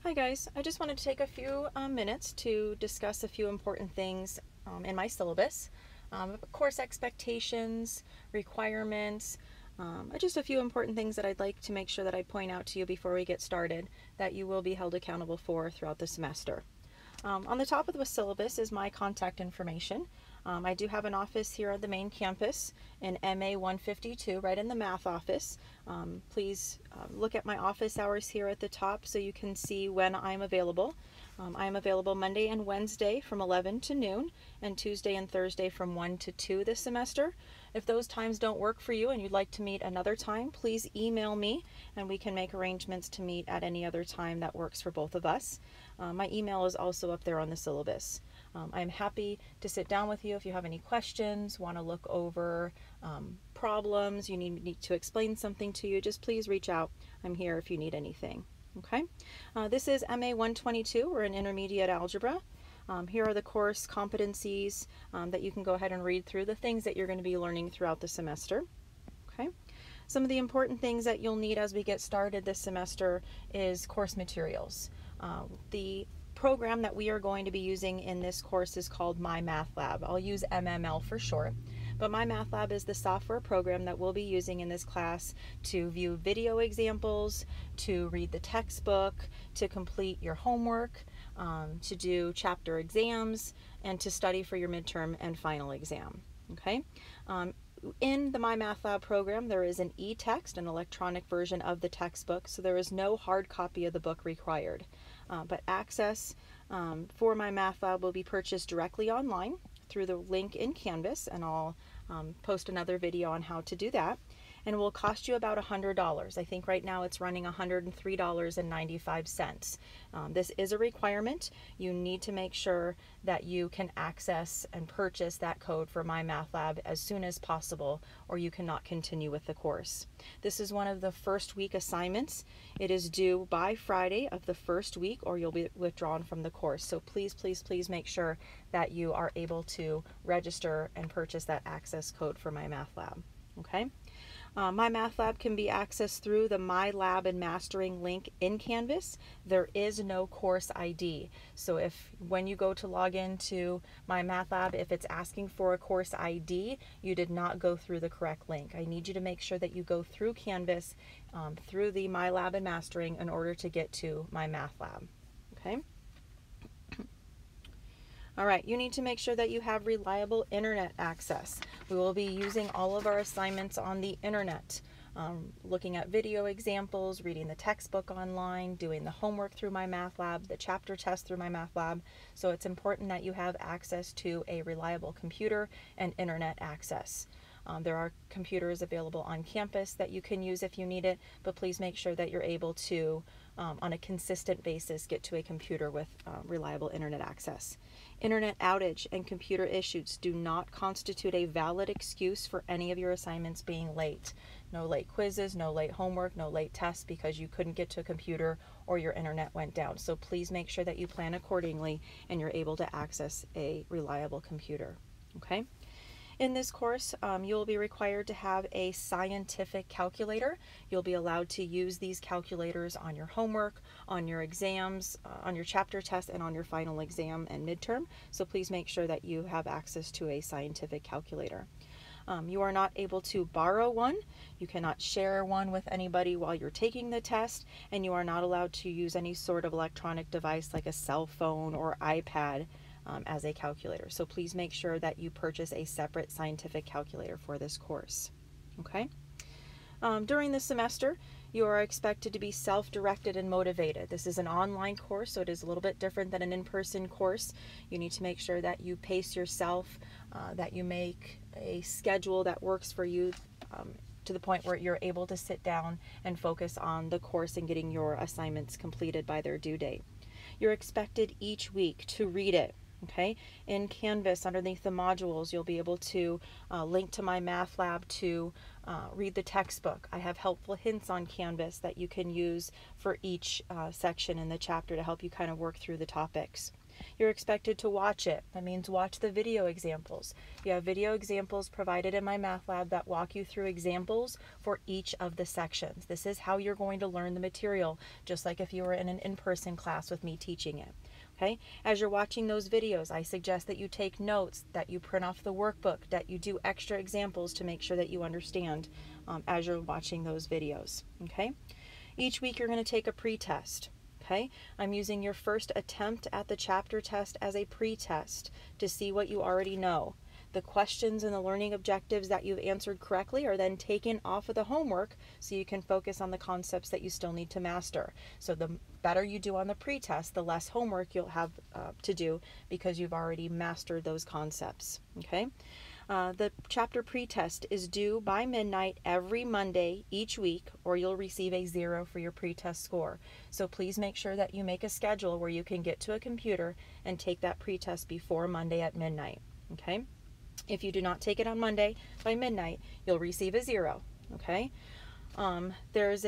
Hi guys, I just wanted to take a few minutes to discuss a few important things in my syllabus. Course expectations, requirements, just a few important things that I'd like to make sure that I point out to you before we get started that you will be held accountable for throughout the semester. On the top of the syllabus is my contact information. I do have an office here at the main campus in MA122, right in the math office. Please look at my office hours here at the top so you can see when I'm available. I'm available Monday and Wednesday from 11 to noon and Tuesday and Thursday from 1 to 2 this semester. If those times don't work for you and you'd like to meet another time, please email me and we can make arrangements to meet at any other time that works for both of us. My email is also up there on the syllabus. I'm happy to sit down with you if you have any questions, want to look over problems, you need me to explain something to you, just please reach out. I'm here if you need anything. Okay, this is MA122. We're in intermediate algebra. Here are the course competencies that you can go ahead and read through, the things that you're going to be learning throughout the semester. Okay, some of the important things that you'll need as we get started this semester is course materials. The program that we are going to be using in this course is called MyMathLab. I'll use MML for short, but MyMathLab is the software program that we'll be using in this class to view video examples, to read the textbook, to complete your homework, to do chapter exams, and to study for your midterm and final exam. Okay. In the MyMathLab program, there is an e-text, an electronic version of the textbook, so there is no hard copy of the book required. But access for MyMathLab will be purchased directly online through the link in Canvas, and I'll post another video on how to do that. And it will cost you about $100. I think right now it's running $103.95. This is a requirement. You need to make sure that you can access and purchase that code for MyMathLab as soon as possible, or you cannot continue with the course. This is one of the first week assignments. It is due by Friday of the first week, or you'll be withdrawn from the course. So please, please, please make sure that you are able to register and purchase that access code for MyMathLab. Okay? MyMathLab can be accessed through the My Lab and Mastering link in Canvas. There is no course ID. So if when you go to log into MyMathLab, if it's asking for a course ID, you did not go through the correct link. I need you to make sure that you go through Canvas, through the My Lab and Mastering in order to get to MyMathLab. Okay? All right, you need to make sure that you have reliable internet access. We will be using all of our assignments on the internet, looking at video examples, reading the textbook online, doing the homework through MyMathLab, the chapter test through MyMathLab. So it's important that you have access to a reliable computer and internet access. There are computers available on campus that you can use if you need it, but please make sure that you're able to, on a consistent basis, get to a computer with reliable internet access. Internet outage and computer issues do not constitute a valid excuse for any of your assignments being late. No late quizzes, no late homework, no late tests because you couldn't get to a computer or your internet went down. So please make sure that you plan accordingly and you're able to access a reliable computer. Okay? In this course, you'll be required to have a scientific calculator. You'll be allowed to use these calculators on your homework, on your exams, on your chapter test, and on your final exam and midterm. So please make sure that you have access to a scientific calculator. You are not able to borrow one. You cannot share one with anybody while you're taking the test, and you are not allowed to use any sort of electronic device like a cell phone or iPad as a calculator. So please make sure that you purchase a separate scientific calculator for this course. Okay? During the semester, you are expected to be self-directed and motivated. This is an online course, so it is a little bit different than an in-person course. You need to make sure that you pace yourself, that you make a schedule that works for you to the point where you're able to sit down and focus on the course and getting your assignments completed by their due date. You're expected each week to read it. Okay, in Canvas underneath the modules, you'll be able to link to MyMathLab to read the textbook. I have helpful hints on Canvas that you can use for each section in the chapter to help you kind of work through the topics. You're expected to watch it. That means watch the video examples. You have video examples provided in my math lab that walk you through examples for each of the sections. This is how you're going to learn the material, just like if you were in an in-person class with me teaching it. Okay? As you're watching those videos, I suggest that you take notes, that you print off the workbook, that you do extra examples to make sure that you understand as you're watching those videos. Okay? Each week you're going to take a pre-test. Okay? I'm using your first attempt at the chapter test as a pre-test to see what you already know. The questions and the learning objectives that you've answered correctly are then taken off of the homework so you can focus on the concepts that you still need to master. So the better you do on the pre-test, the less homework you'll have to do because you've already mastered those concepts. Okay? The chapter pre-test is due by midnight every Monday each week, or you'll receive a 0 for your pre-test score. So please make sure that you make a schedule where you can get to a computer and take that pre-test before Monday at midnight. Okay? If you do not take it on Monday by midnight, you'll receive a 0. Okay? There's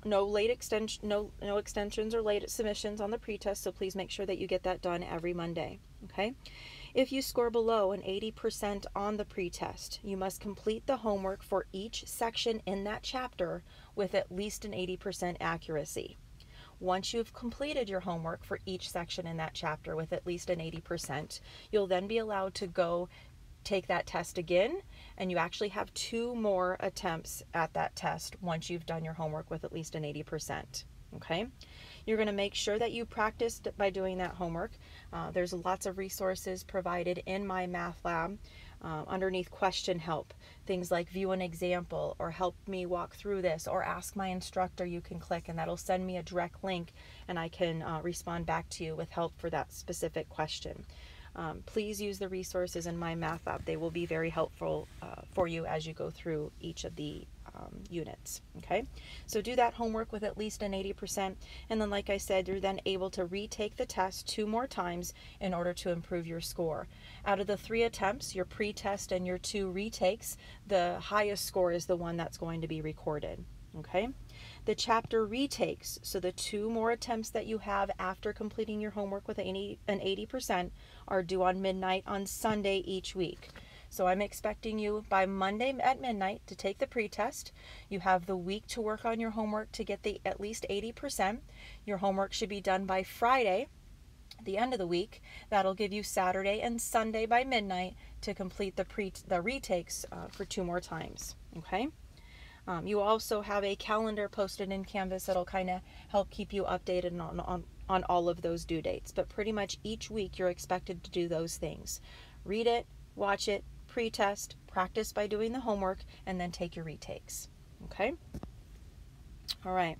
no extensions or late submissions on the pretest, so please make sure that you get that done every Monday. Okay? If you score below an 80% on the pretest, you must complete the homework for each section in that chapter with at least an 80% accuracy. Once you've completed your homework for each section in that chapter with at least an 80%, you'll then be allowed to go take that test again, and you actually have 2 more attempts at that test once you've done your homework with at least an 80%. Okay? You're going to make sure that you practiced by doing that homework. There's lots of resources provided in my math lab underneath question help. Things like view an example, or help me walk through this, or ask my instructor. You can click and that'll send me a direct link and I can respond back to you with help for that specific question. Please use the resources in my math lab. They will be very helpful for you as you go through each of the units. Okay, so do that homework with at least an 80%, and then like I said, you're then able to retake the test 2 more times in order to improve your score. Out of the 3 attempts, your pre-test and your 2 retakes, the highest score is the one that's going to be recorded. Okay, the chapter retakes, so the 2 more attempts that you have after completing your homework with an 80% are due on midnight on Sunday each week. So I'm expecting you by Monday at midnight to take the pretest. You have the week to work on your homework to get the at least 80%. Your homework should be done by Friday, the end of the week. That'll give you Saturday and Sunday by midnight to complete the retakes for 2 more times. Okay. You also have a calendar posted in Canvas that'll kind of help keep you updated on all of those due dates. But pretty much each week you're expected to do those things. Read it, watch it, pre-test, practice by doing the homework, and then take your retakes. Okay? All right.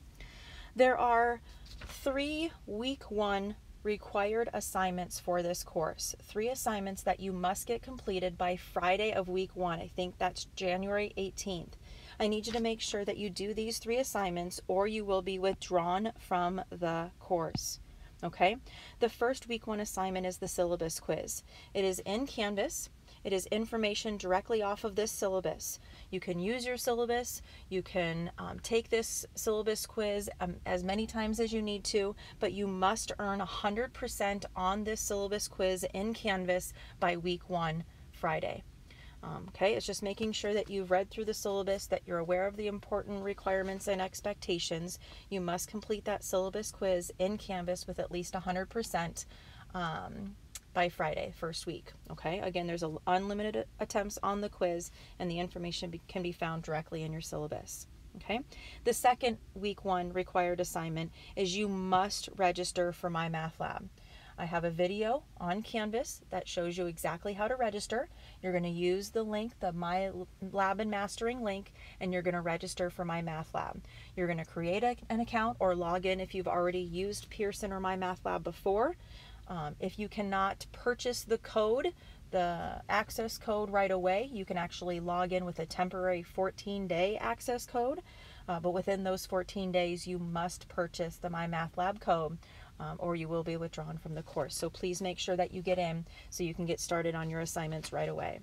There are 3 week 1 required assignments for this course. 3 assignments that you must get completed by Friday of week 1. I think that's January 18th. I need you to make sure that you do these 3 assignments or you will be withdrawn from the course. Okay? The first week 1 assignment is the syllabus quiz. It is in Canvas. It is information directly off of this syllabus. You can use your syllabus. You can take this syllabus quiz as many times as you need to, but you must earn 100% on this syllabus quiz in Canvas by week 1, Friday. Okay, it's just making sure that you've read through the syllabus, that you're aware of the important requirements and expectations. You must complete that syllabus quiz in Canvas with at least 100% by Friday, first week. Okay, again, there's unlimited attempts on the quiz, and the information can be found directly in your syllabus. Okay, the second week 1 required assignment is you must register for my math lab. I have a video on Canvas that shows you exactly how to register. You're going to use the link, the My Lab and Mastering link, and you're going to register for my math lab. You're going to create an account or log in if you've already used Pearson or my math lab before. If you cannot purchase the code, the access code right away, you can actually log in with a temporary 14-day access code. But within those 14 days, you must purchase the My Math Lab code, or you will be withdrawn from the course. So please make sure that you get in so you can get started on your assignments right away.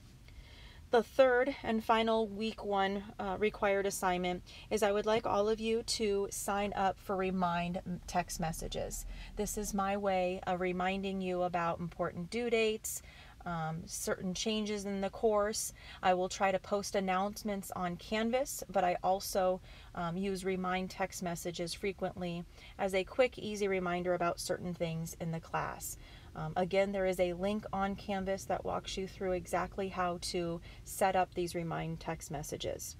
The third and final week 1 required assignment is I would like all of you to sign up for remind text messages. This is my way of reminding you about important due dates, certain changes in the course. I will try to post announcements on Canvas, but I also use remind text messages frequently as a quick, easy reminder about certain things in the class. Again, there is a link on Canvas that walks you through exactly how to set up these remind text messages.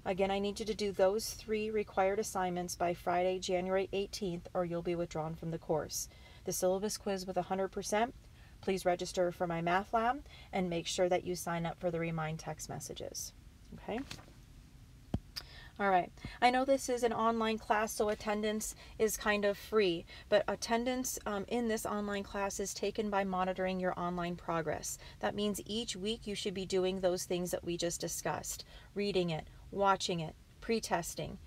Again, I need you to do those 3 required assignments by Friday, January 18th, or you'll be withdrawn from the course. The syllabus quiz with 100%. Please register for my math lab and make sure that you sign up for the remind text messages. Okay? All right, I know this is an online class, so attendance is kind of free, but attendance in this online class is taken by monitoring your online progress. That means each week you should be doing those things that we just discussed, reading it, watching it, pre-testing,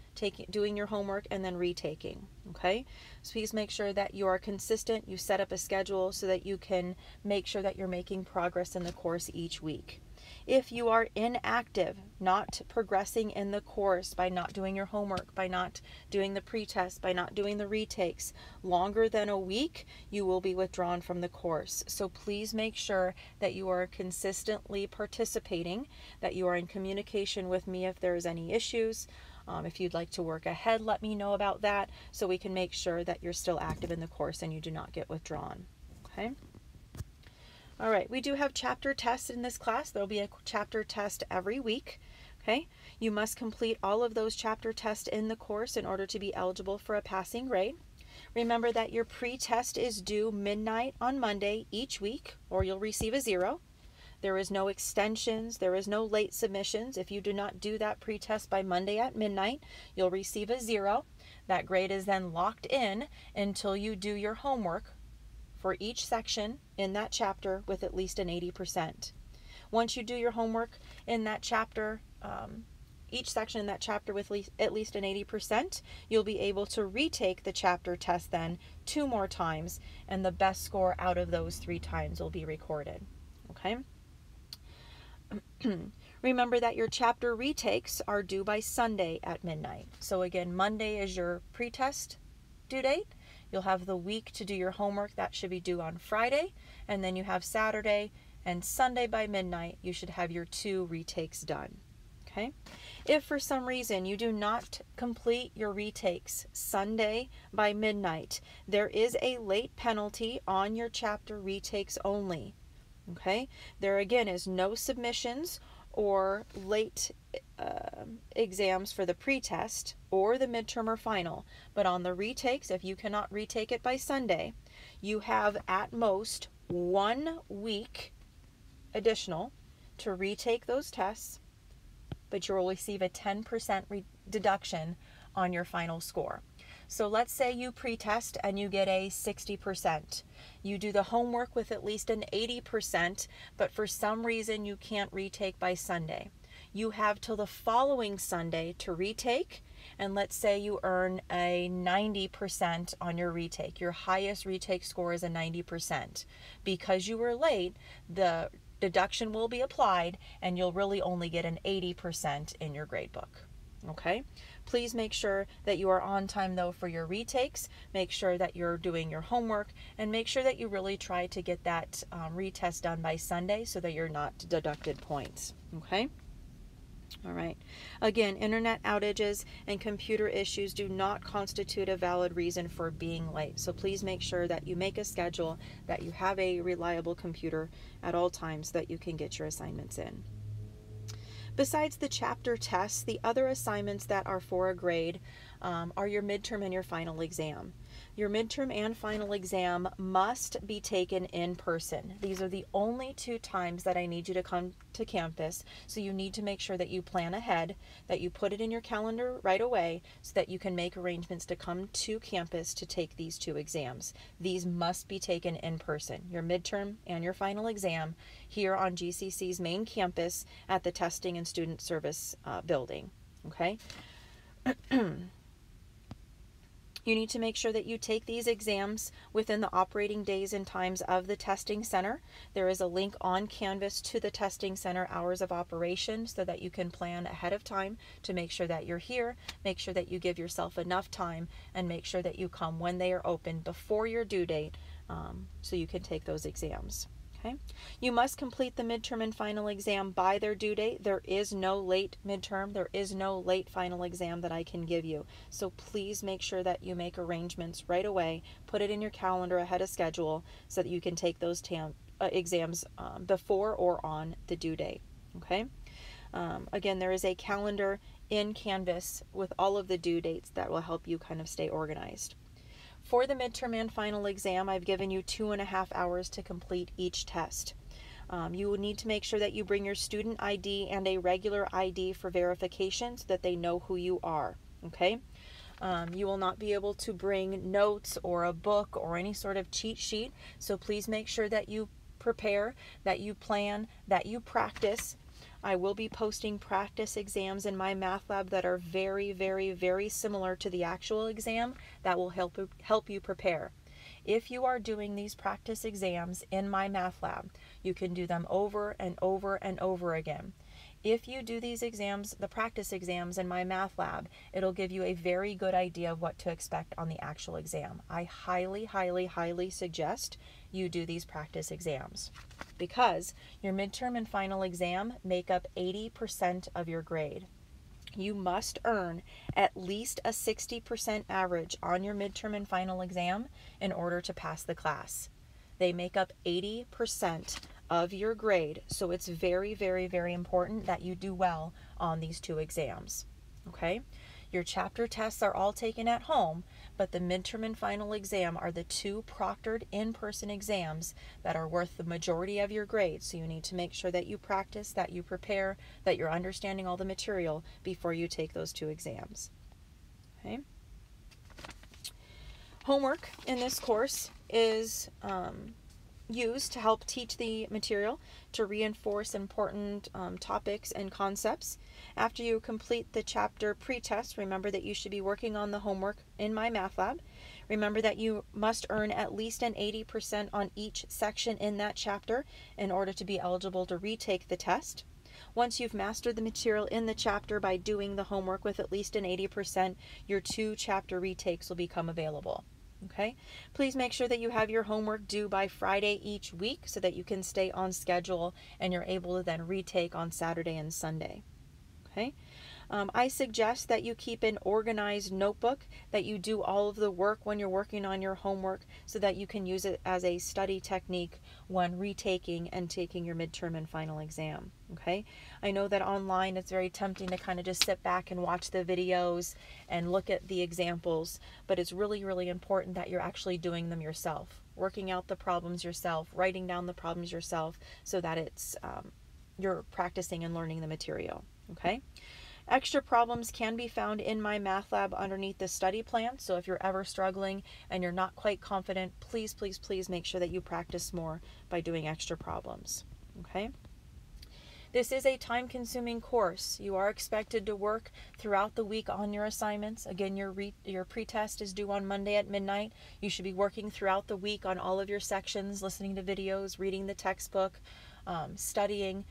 doing your homework, and then retaking. Okay, so please make sure that you are consistent, you set up a schedule so that you can make sure that you're making progress in the course each week. If you are inactive, not progressing in the course by not doing your homework, by not doing the pretest, by not doing the retakes, longer than a week, you will be withdrawn from the course. So please make sure that you are consistently participating, that you are in communication with me if there's any issues. If you'd like to work ahead, let me know about that so we can make sure that you're still active in the course and you do not get withdrawn. Okay? All right, we do have chapter tests in this class. There'll be a chapter test every week. Okay, you must complete all of those chapter tests in the course in order to be eligible for a passing grade. Remember that your pre-test is due midnight on Monday each week, or you'll receive a 0. There is no extensions. There is no late submissions. If you do not do that pre-test by Monday at midnight, you'll receive a 0. That grade is then locked in until you do your homework for each section in that chapter with at least an 80%. Once you do your homework in that chapter, each section in that chapter with at least an 80%, you'll be able to retake the chapter test then 2 more times, and the best score out of those 3 times will be recorded. Okay? Remember that your chapter retakes are due by Sunday at midnight. So again, Monday is your pretest due date. You'll have the week to do your homework. That should be due on Friday. And then you have Saturday and Sunday by midnight. You should have your 2 retakes done. Okay? If for some reason you do not complete your retakes Sunday by midnight, there is a late penalty on your chapter retakes only. Okay? There again is no submissions or late exams for the pretest or the midterm or final. But on the retakes, if you cannot retake it by Sunday, you have at most 1 week additional to retake those tests, but you'll receive a 10% deduction on your final score. So let's say you pretest and you get a 60%. You do the homework with at least an 80%, but for some reason you can't retake by Sunday. You have till the following Sunday to retake, and let's say you earn a 90% on your retake. Your highest retake score is a 90%. Because you were late, the deduction will be applied and you'll really only get an 80% in your gradebook. Okay? Please make sure that you are on time though for your retakes. Make sure that you're doing your homework, and make sure that you really try to get that retest done by Sunday so that you're not deducted points. Okay? All right. Again, internet outages and computer issues do not constitute a valid reason for being late. So please make sure that you make a schedule, that you have a reliable computer at all times so that you can get your assignments in. Besides the chapter tests, the other assignments that are for a grade are your midterm and your final exam. Your midterm and final exam must be taken in person. These are the only 2 times that I need you to come to campus, so you need to make sure that you plan ahead, that you put it in your calendar right away so that you can make arrangements to come to campus to take these 2 exams. These must be taken in person, your midterm and your final exam, here on GCC's main campus at the Testing and Student Service building. Okay? You need to make sure that you take these exams within the operating days and times of the testing center. There is a link on Canvas to the testing center hours of operation so that you can plan ahead of time to make sure that you're here, make sure that you give yourself enough time, and make sure that you come when they are open before your due date so you can take those exams. Okay. You must complete the midterm and final exam by their due date. There is no late midterm. There is no late final exam that I can give you. So please make sure that you make arrangements right away. Put it in your calendar ahead of schedule so that you can take those exams before or on the due date. Okay. Again, there is a calendar in Canvas with all of the due dates that will help you kind of stay organized. For the midterm and final exam, I've given you 2.5 hours to complete each test. You will need to make sure that you bring your student ID and a regular ID for verification so that they know who you are, okay? You will not be able to bring notes or a book or any sort of cheat sheet, so please make sure that you prepare, that you plan, that you practice. I will be posting practice exams in my math lab that are very, very, very similar to the actual exam that will help you prepare. If you are doing these practice exams in my math lab, you can do them over and over and over again. If you do these exams, the practice exams in my math lab, it'll give you a very good idea of what to expect on the actual exam. I highly, highly, highly suggest you do these practice exams because your midterm and final exam make up 80% of your grade. You must earn at least a 60% average on your midterm and final exam in order to pass the class. They make up 80% of your grade, so it's very, very, very important that you do well on these two exams. Okay? Your chapter tests are all taken at home, but the midterm and final exam are the two proctored in-person exams that are worth the majority of your grade. So you need to make sure that you practice, that you prepare, that you're understanding all the material before you take those two exams. Okay? Homework in this course is used to help teach the material, to reinforce important topics and concepts. After you complete the chapter pre-test, remember that you should be working on the homework in my math lab. Remember that you must earn at least an 80% on each section in that chapter in order to be eligible to retake the test. Once you've mastered the material in the chapter by doing the homework with at least an 80%, your 2 chapter retakes will become available. Okay, please make sure that you have your homework due by Friday each week so that you can stay on schedule and you're able to then retake on Saturday and Sunday. Okay, I suggest that you keep an organized notebook, that you do all of the work when you're working on your homework so that you can use it as a study technique when retaking and taking your midterm and final exam. Okay, I know that online it's very tempting to kind of just sit back and watch the videos and look at the examples, but it's really, really important that you're actually doing them yourself, working out the problems yourself, writing down the problems yourself so that it's you're practicing and learning the material. Okay. Extra problems can be found in my math lab underneath the study plan. So if you're ever struggling and you're not quite confident, please, please, please make sure that you practice more by doing extra problems. Okay. This is a time-consuming course. You are expected to work throughout the week on your assignments. Again, your pre-test is due on Monday at midnight. You should be working throughout the week on all of your sections, listening to videos, reading the textbook, studying,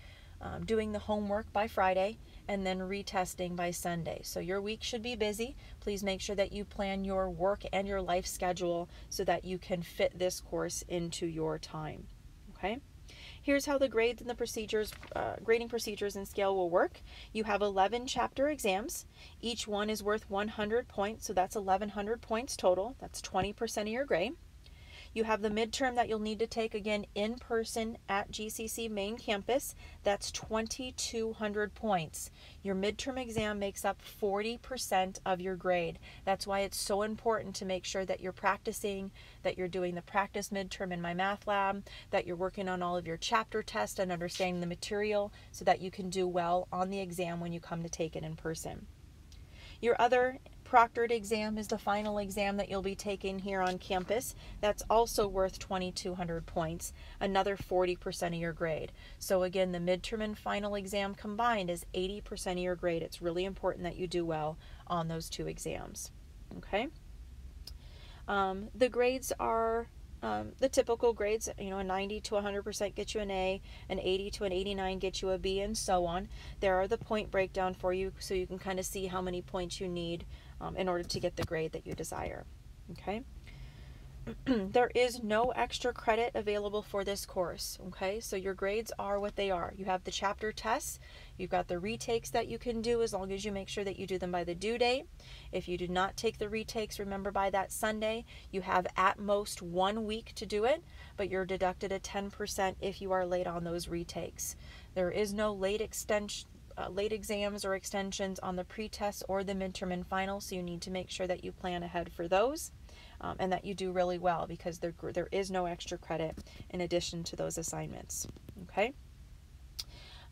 doing the homework by Friday, and then retesting by Sunday. So your week should be busy. Please make sure that you plan your work and your life schedule so that you can fit this course into your time. Okay? Here's how the grades and the procedures, grading procedures and scale will work. You have 11 chapter exams. Each one is worth 100 points, so that's 1,100 points total. That's 20% of your grade. You have the midterm that you'll need to take again in person at GCC main campus. That's 2,200 points. Your midterm exam makes up 40% of your grade. That's why it's so important to make sure that you're practicing, that you're doing the practice midterm in my math lab, that you're working on all of your chapter tests and understanding the material so that you can do well on the exam when you come to take it in person. Your other proctored exam is the final exam that you'll be taking here on campus. That's also worth 2,200 points, another 40% of your grade. So again, the midterm and final exam combined is 80% of your grade. It's really important that you do well on those 2 exams. Okay? The grades are the typical grades. A 90 to 100% gets you an A, an 80 to an 89 gets you a B, and so on. There are the point breakdown for you, so you can kind of see how many points you need in order to get the grade that you desire. Okay. There is no extra credit available for this course, okay? So your grades are what they are. You have the chapter tests, you've got the retakes that you can do as long as you make sure that you do them by the due date. If you do not take the retakes, remember by that Sunday, you have at most 1 week to do it, but you're deducted at 10% if you are late on those retakes. There is no late exams or extensions on the pretest or the midterm and final, so you need to make sure that you plan ahead for those. And that you do really well, because there is no extra credit in addition to those assignments. Okay.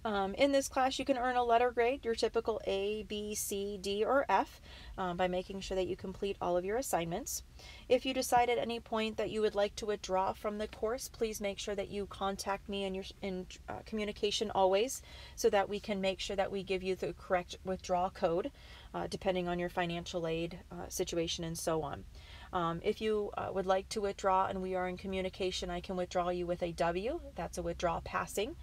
In this class, you can earn a letter grade, your typical A, B, C, D, or F, by making sure that you complete all of your assignments. If you decide at any point that you would like to withdraw from the course, please make sure that you contact me and you're in communication always, so that we can make sure that we give you the correct withdrawal code, depending on your financial aid situation and so on. If you would like to withdraw and we are in communication, I can withdraw you with a W. That's a withdrawal passing.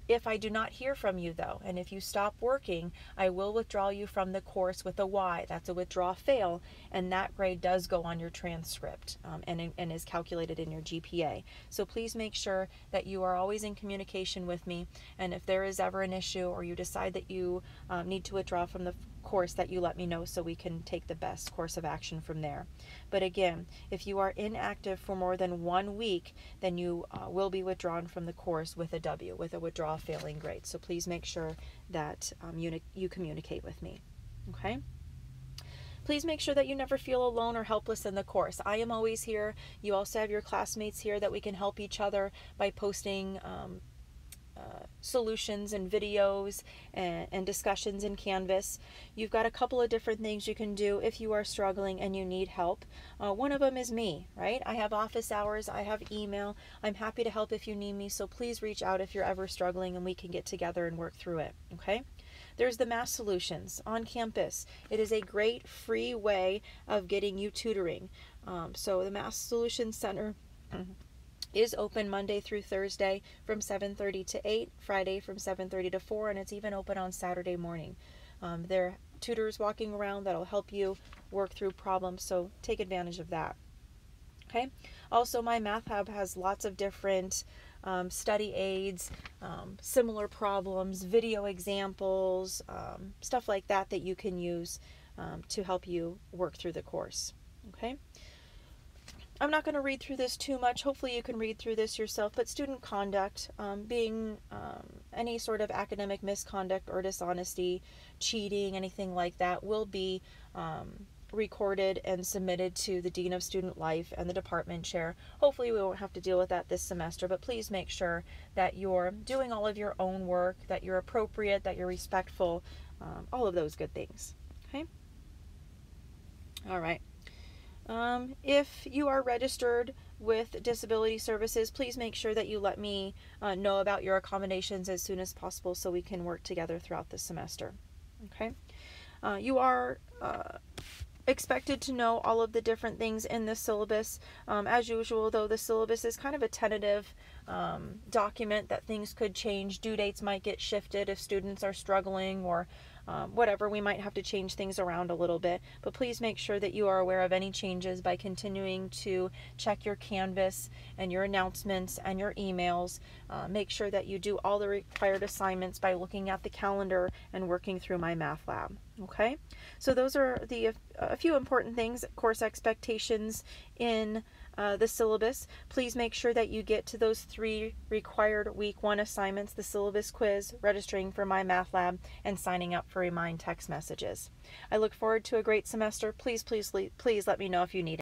If I do not hear from you, though, and if you stop working, I will withdraw you from the course with a Y. That's a withdraw fail, and that grade does go on your transcript and is calculated in your GPA. So please make sure that you are always in communication with me, and if there is ever an issue or you decide that you need to withdraw from the course, that you let me know so we can take the best course of action from there. But again, if you are inactive for more than 1 week, then you will be withdrawn from the course with a W, with a withdrawal failing grade. So please make sure that you communicate with me. Okay? Please make sure that you never feel alone or helpless in the course. I am always here. You also have your classmates here that we can help each other by posting solutions and videos and discussions in Canvas. You've got a couple of different things you can do if you are struggling and you need help. One of them is me, right? I have office hours, I have email. I'm happy to help if you need me, so please reach out if you're ever struggling and we can get together and work through it, okay? There's the Math Solutions on campus. It is a great free way of getting you tutoring. So the Math Solutions Center is open Monday through Thursday from 7:30 to 8, Friday from 7:30 to 4, and it's even open on Saturday morning. There are tutors walking around that'll help you work through problems, so take advantage of that. Okay. Also, my Math Hub has lots of different study aids, similar problems, video examples, stuff like that that you can use to help you work through the course. Okay. I'm not going to read through this too much. Hopefully you can read through this yourself, but student conduct, being any sort of academic misconduct or dishonesty, cheating, anything like that, will be recorded and submitted to the Dean of Student Life and the department chair. Hopefully we won't have to deal with that this semester, but please make sure that you're doing all of your own work, that you're appropriate, that you're respectful, all of those good things. Okay? All right. If you are registered with Disability Services, please make sure that you let me know about your accommodations as soon as possible so we can work together throughout the semester. Okay? You are expected to know all of the different things in the syllabus. As usual, though, the syllabus is kind of a tentative document that things could change. Due dates might get shifted if students are struggling or whatever. We might have to change things around a little bit, but please make sure that you are aware of any changes by continuing to check your Canvas and your announcements and your emails. Make sure that you do all the required assignments by looking at the calendar and working through my math lab. Okay, so those are a few important things, course expectations in the syllabus. Please make sure that you get to those 3 required week 1 assignments: the syllabus quiz, registering for my math lab, and signing up for Remind text messages. I look forward to a great semester. Please let me know if you need it.